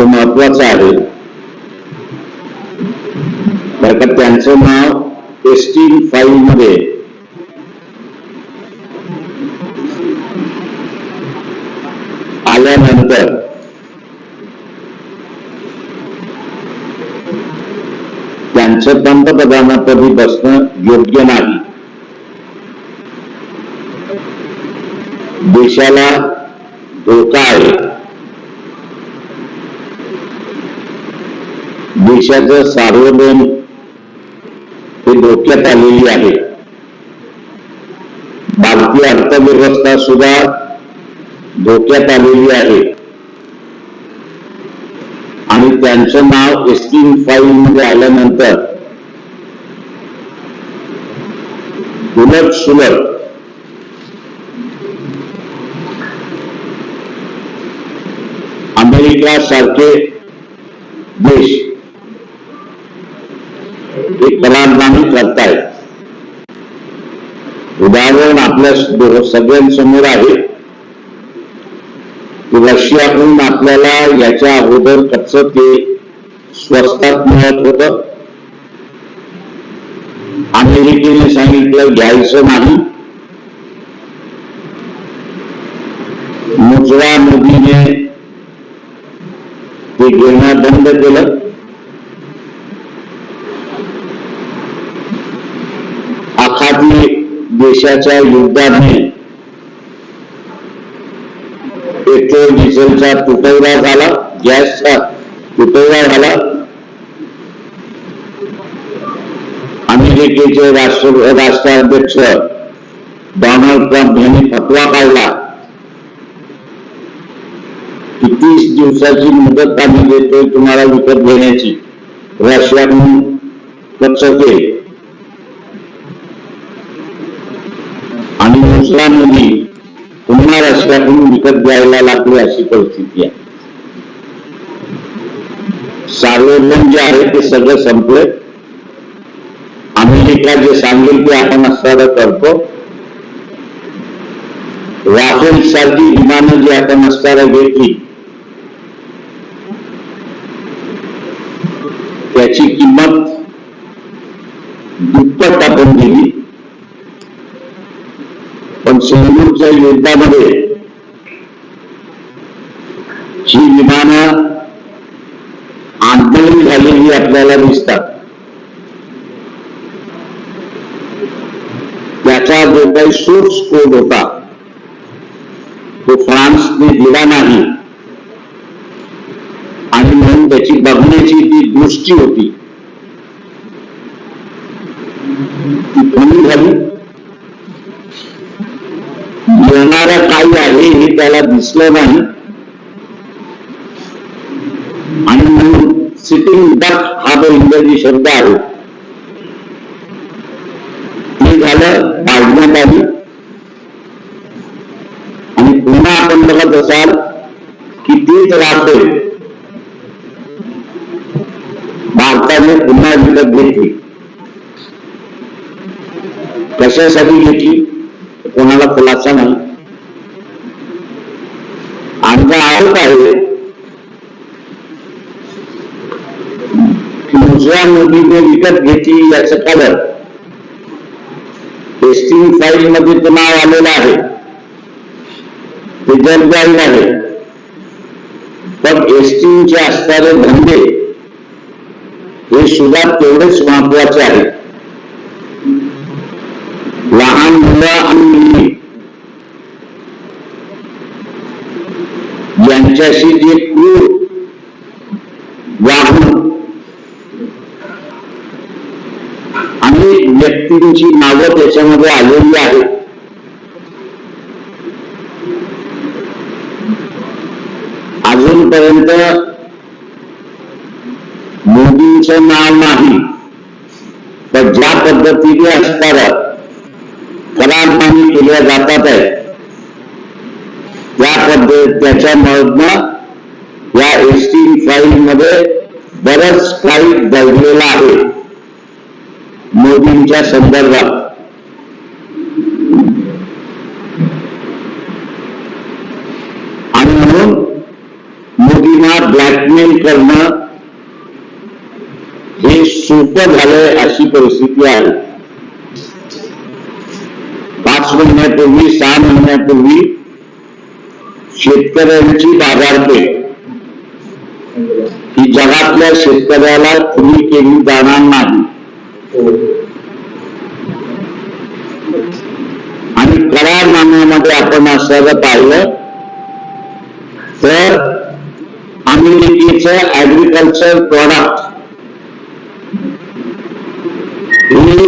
तो महत्वाचा आहे. बरं का, त्यांचं नाव टेस्टिंग फाईल मध्ये आल्यानंतर त्यांचं पंतप्रधानापदी बसणं योग्य नाही. देशाला धोका आहे. देशाचं सार्वभौम हे धोक्यात आलेली आहे. भारतीय अर्थव्यवस्था सुद्धा धोक्यात आलेली आहे आणि त्यांचं नाव टेस्टिंग फाईल मध्ये आल्यानंतर उलट सुलट अमेरिका सारखे देश हे करारनामे करतायत. उदाहरण आपल्या सगळ्यांसमोर आहे. रशियाकडून आपल्याला याच्या अगोदर कच्चं तेल स्वस्तात मिळत होतं. अमेरिकेने सांगितलं घ्यायचं नाही. मुजरा मोदीने ते घेणं बंद केलं. आखाती देशाच्या युद्धाने पेट्रोल डिझेलचा तुटवडा झाला, गॅसचा तुटवडा झाला. अमेरिकेचे राष्ट्राध्यक्ष डोनाल्ड ट्रम्प यांनी फतवा काढला की 30 दिवसाची मुदत आम्ही देतोय तुम्हाला विकत घेण्याची रशियाकडून कच्चं तेल. आणि मुसलांनी पुन्हा रशियाकडून विकत घ्यायला लागली अशी परिस्थिती आहे. सार्वभौम जे आहे ते सगळं संपले. अमेरिका जे सांगेल ते आपण असं करतो. राफेल सारखी विमानं जी आपण असताना घेतली त्याची किंमत दुप्पट आपण दिली. पण सिंधूरच्या युद्धामध्ये ही विमानं आंदोलन झालेली आपल्याला दिसतात. त्याचा जो काही सोर्स कोड होता तो फ्रान्सने दिला नाही आणि म्हणून त्याची बघण्याची जी दृष्टी होती ती कमी झाली. येणारं काही आहे हे त्याला दिसलं नाही आणि म्हणून सिटिंग डक हा जो इंग्रजी शब्द आहे ते झालं, काढण्यात आली. आणि पुन्हा आपण बघत असाल की तेच राफेल भारताने पुन्हा विकत घेतली. कशासाठी घेतली कोणाला खुलासा नाही. आमचा आरोप आहे की मुजरा मोदीने विकत घेतली याचं कारण टेस्टिंग फाईल मध्ये तो नाव आलेलं आहे, ते जगजाहीर आहे. पण टेस्टिंगचे असणारे धंदे हे सुद्धा तेवढेच महत्वाचे आहेत. लहान मुलं आणि मुली यांच्याशी जे क्रूर वागणूक आणि व्यक्तींची नावं त्याच्यामध्ये आलेली आहेत. अजूनपर्यंत मोदींचं नाव नाही, पण ज्या पद्धतीने असणारा करारनामे केल्या जातात आहे त्या पद्धत त्याच्यामधनं या टेस्टिंग फाईल मध्ये बरंच काही दडलेलं आहे मोदींच्या संदर्भात. आणि म्हणून मोदींना ब्लॅकमेल करणं हे सोपं झालंय अशी परिस्थिती आहे. 5 महिन्यापूर्वी 6 महिन्यापूर्वी शेतकऱ्यांची बाजारपेठ ही जगातल्या शेतकऱ्याला खुली केली जाणार नाही. आणि करारनाम्यामध्ये आपण असं पाहिलं तर अमेरिकेचं ऍग्रिकल्चर प्रॉडक्ट हे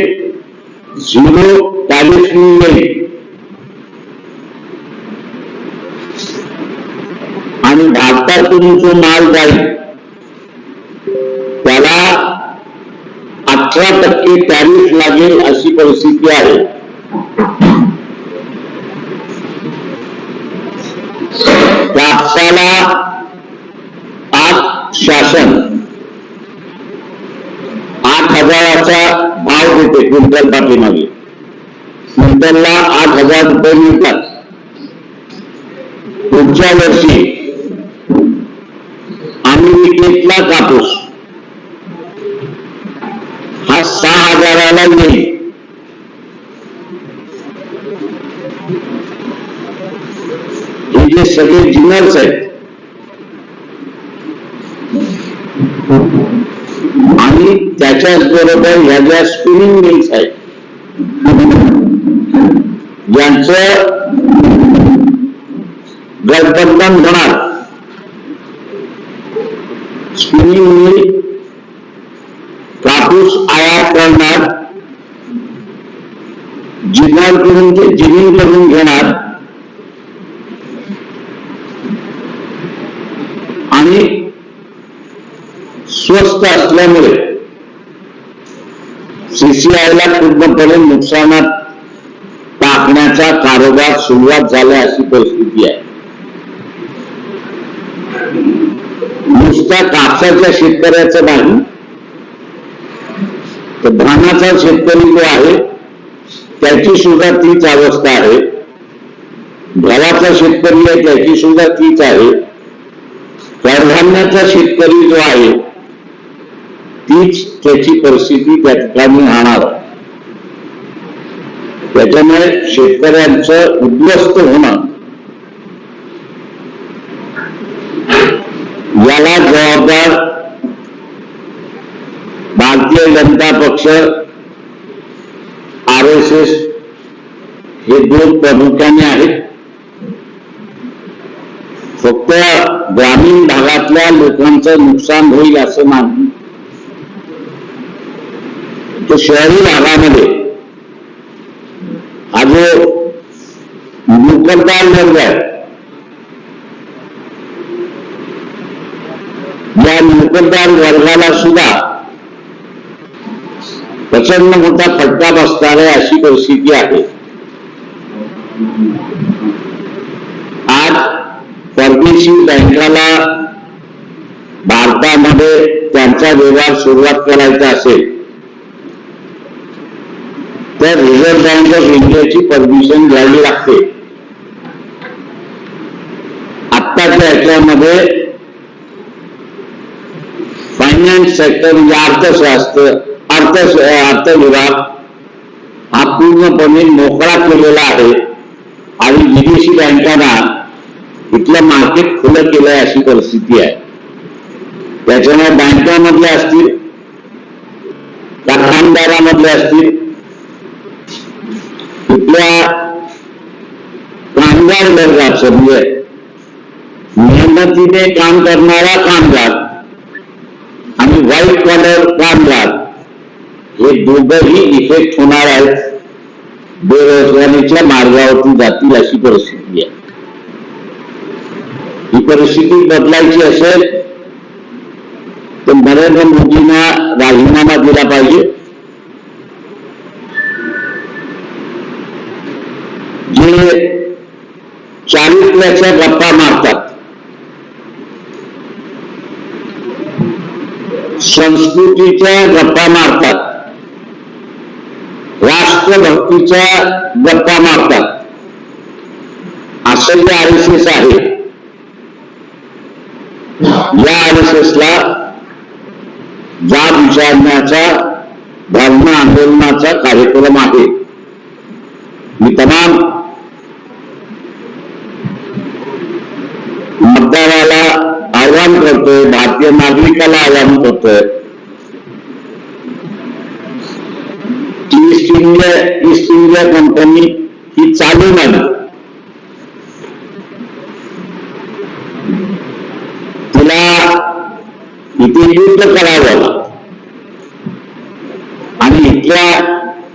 0 टॅरिफ मिळेल आणि भारतातून जो माल जाईल त्याला 18% टॅरिफ लागेल अशी परिस्थिती आहे. कापसाला आज शासन 8,000चा भाव देते क्विंटल पाठीमागे. क्विंटलला 8,000 रुपये मिळतात. पुढच्या वर्षी अमेरिकेतला कापूस हा 6,000ला येईल. हे जे सगळे जिनर्स आहेत आणि त्याच्याच बरोबर ह्या ज्या स्पिनिंग मिल्स आहेत यांचं गठबंधन होणार. स्पिनिंग मिल कापूस आयात करणार, जिनरकडून ते जिनिंग करून घेणार आणि स्वस्त असल्यामुळे सीसीआयला पूर्णपणे नुकसानात टाकण्याचा कारभार सुरुवात झाला अशी परिस्थिती आहे. नुसता कापसाच्या शेतकऱ्याचं नाही तर धानाचा शेतकरी जो आहे त्याची सुद्धा तीच अवस्था आहे. गव्हाचा शेतकरी आहे त्याची सुद्धा तीच आहे. कडधान्याचा शेतकरी जो आहे तीच त्याची परिस्थिती त्या ठिकाणी राहणार. त्याच्यामुळे शेतकऱ्यांचं उद्ध्वस्त होणं याला जबाबदार भारतीय जनता पक्ष, RSS हे 2 प्रामुख्याने आहेत. फक्त ग्रामीण भागातल्या लोकांचं नुकसान होईल असं नाही, तर शहरी भागामध्ये हा जो नोकरदार वर्ग आहे या नोकरदार वर्गाला सुद्धा प्रचंड मोठा फटका बसणार आहे अशी परिस्थिती आहे. आज परदेशी बँकाला भारतामध्ये त्यांचा व्यवहार सुरुवात करायचा असेल तर रिझर्व्ह बँक ऑफ इंडियाची परमिशन घ्यावी लागते. आत्ताच्या याच्यामध्ये फायनान्स सेक्टर म्हणजे अर्थशास्त्र अर्थ विभाग हा पूर्णपणे मोकळा केलेला आहे आणि विदेशी बँकांना इथलं मार्केट खुलं केलंय अशी परिस्थिती आहे. त्याच्यामुळे बँकांमधले असतील, कारखानदारामधले असतील, इथल्या कामगार वर्गाचं म्हणजे मेहनतीने काम करणारा कामगार आणि व्हाईट कॉलर कामगार हे दोघंही इफेक्ट होणार आहेत. बेरोजगारीच्या मार्गावरती जातील अशी परिस्थिती आहे. ही परिस्थिती बदलायची असेल तर नरेंद्र मोदींना राजीनामा दिला पाहिजे. जे चारित्र्याच्या गप्पा मारतात, संस्कृतीच्या गप्पा मारतात, राष्ट्रभक्तीच्या गप्पा मारतात, असं जे RSS आहे या RSS ला जाब विचारण्याचा धर्म आंदोलनाचा कार्यक्रम आहे. मी तमाम मतदाराला आवाहन करतोय, भारतीय नागरिकाला आवाहन करतोय की ईस्ट इंडिया कंपनी ही चालून आली, तिला इथे युद्ध करावं आणि इथल्या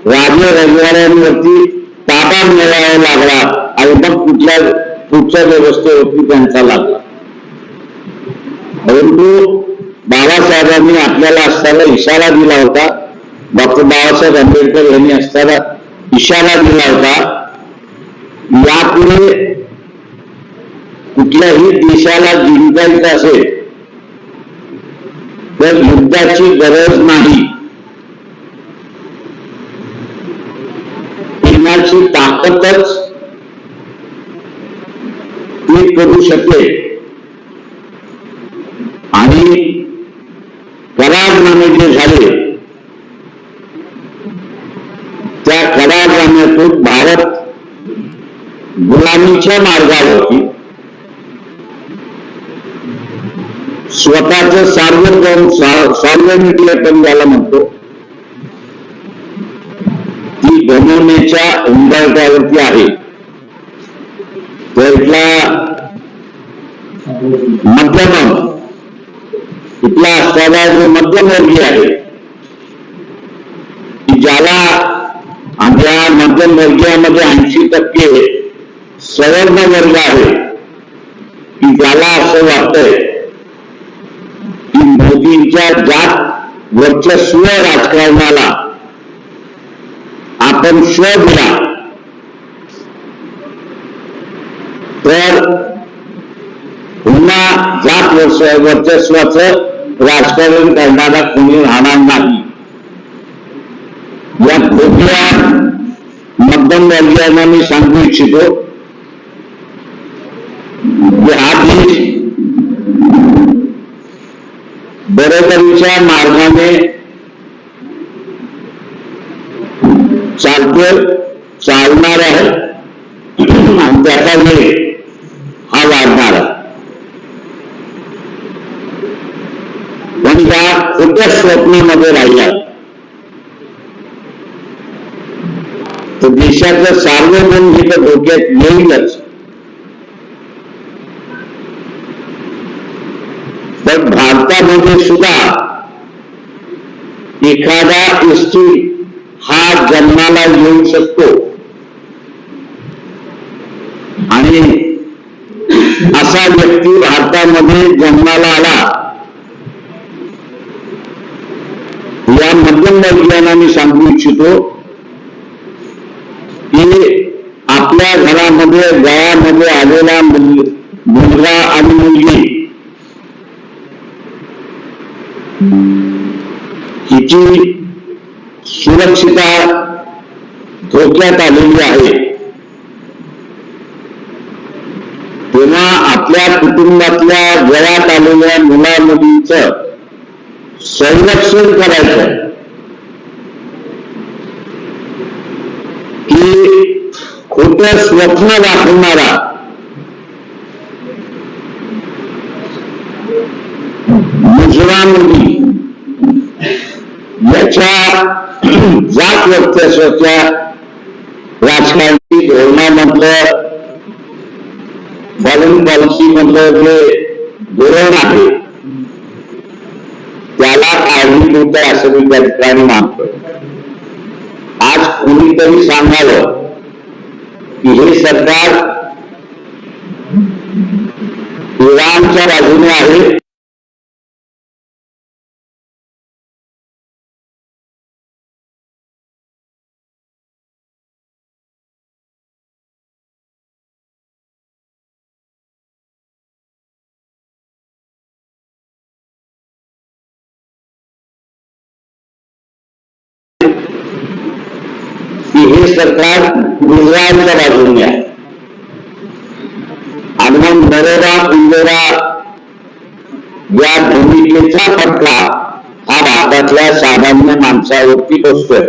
राजे रजवाड्यांवरती ताबा मिळवावा लागला आणि मग पुढच्या व्यवस्थेवरती त्यांचा लागला. परंतु बाबासाहेबांनी आपल्याला असताना इशारा दिला होता, डॉक्टर बाबासाहेब आंबेडकर यांनी असताना इशारा दिला होता, यापुढे कुठल्याही देशाला जिंकायचं असेल तर युद्धाची गरज नाही, येण्याची ताकदच ती करू शकेल. आणि करारनामे जे झाले त्या करारनाम्यातून भारत गुलामीच्या मार्गावरती स्वतःच सार्वभौमिकता ज्याला म्हणतो ती गमवण्याच्या उंबरठ्यावरती आहे. तर इथला असणारा जो मध्यमवर्गीय आहे की ज्याला आपल्या मध्यमवर्गीयामध्ये 80% सवर्ण वर्ग आहे की ज्याला असं वाटतंय की मोदींच्या जात वर्चस्व राजकारणाला आपण शोध दिला तर पुन्हा जात वर्चस्वाचं राजकारण करणारा कोणी राहणार नाही. या खोट्या मध्यमवर्गीयांना मी सांगू इच्छितो की हा देश बरोबरीच्या मार्गाने चालणार आहे आणि त्याचा वेळ हा वाढणार आहे. पण या खोट्या स्वप्नामध्ये राहिला तर देशाचं सार्वभौम जिथं धोक्यात येईलच. पण भारतामध्ये सुद्धा एखादा एसटी हा जन्माला येऊ शकतो आणि असा व्यक्ती भारतामध्ये जन्माला आला. या मध्यमवर्गीयांना मी सांगू इच्छितो की आपल्या घरामध्ये गळ्यामध्ये आलेला मुलगा आणि मुलगी हिची सुरक्षितता धोक्यात आलेली आहे. तेव्हा आपल्या कुटुंबातल्या गळ्यात आलेल्या मुला मुलींचं संरक्षण करायचं की खोटं स्वप्न दाखवणारा मुजरा मुली याच्या जात वर्चस्वाच्या राजकारणी धोरणामधलं फॉरेन पॉलिसी मधलं जे धोरण आहे त्याला कारणीभूत आहे असं मी त्या ठिकाणी मानतो. आज कोणीतरी सांगावं की हे सरकार इराणच्या बाजूने आहे, हे सरकार इस्रायलच्या बाजूने आहे आणि मग नरेगा पिंजरा या भूमिकेचा फटका हा भारतातल्या सामान्य माणसावरती बसतोय.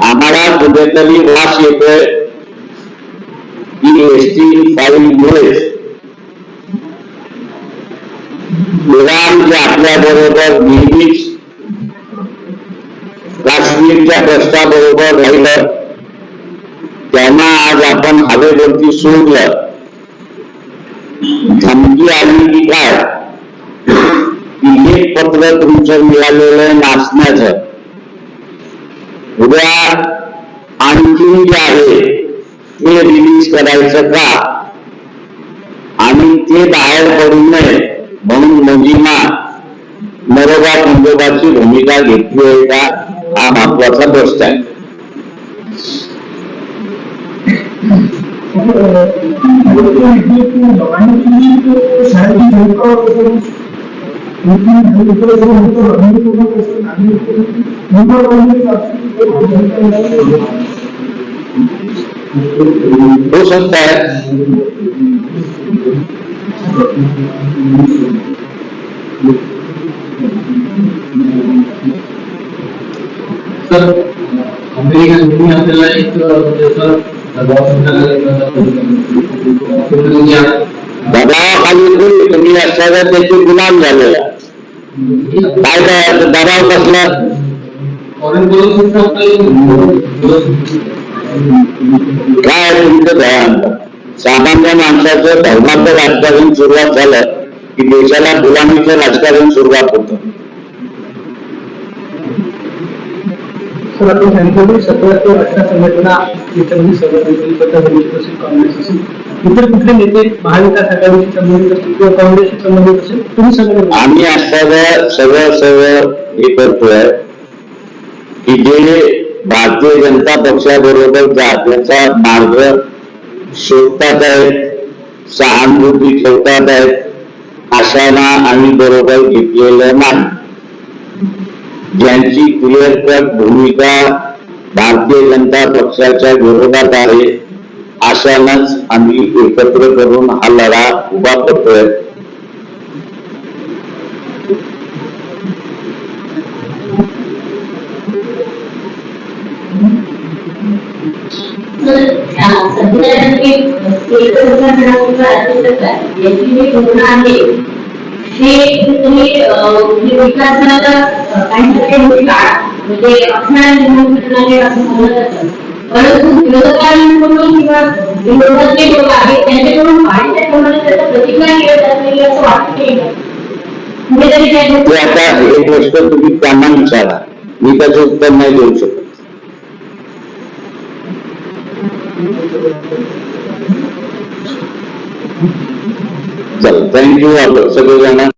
आम्हाला कुठेतरी वास येतोय की एसटी फाईलमुळे इराण जे आपल्या बरोबर नेहमीच काश्मीरच्या प्रश्नाबरोबर राहिलं, त्यांना आज आपण हवेवरती सोडलं. धमकी आली की काय, की एक पत्र तुमचं मिळालेलं नाचण्याचं उद्या आणखीन जे आहे ते रिलीज करायचं का, आणि ते बाहेर पडू नये म्हणून मोदींना नरोबा खंडोबाची भूमिका घेतली आहे का, हा महत्वाचा प्रश्न आहे. हो सकता है. सर, अमेरिकन आपल्याला एक दबावाखाली तुम्ही असताना त्याचे गुलाम झालेला. काय दबाव कसला, काय तुमचं सामान्य माणसाचं धर्माचं राजकारण सुरुवात झालं की देशाला गुलामीचं राजकारण सुरुवात होतं. रक्षा संघटना इतर कुठले नेते महाविकास आघाडीशी संबंधित असतील किंवा काँग्रेसशी संबंधित असेल, तुम्ही सगळं आम्ही असताना सगळं हे करतोय की जे भारतीय जनता पक्षाबरोबर जाण्याचा मार्ग शोधतात आहेत, सहानुभूती ठेवतात आहेत, अशांना आम्ही बरोबर घेतलेलं नाही. ज्यांची क्लिअर कट भूमिका भारतीय जनता पक्षाच्या विरोधात आहे अशांनाच आम्ही एकत्र करून हा लढा उभा करतोय. परंतु विरोधकांकडून किंवा विरोधातले लोक आहेत त्यांच्याकडून प्रतिक्रिया मिळत असलेली असं वाटते. आता हे गोष्ट तुम्ही त्यांना विचारा, मी त्याचं उत्तर नाही देऊ शकत. चल, थँक्यू सगळेजण.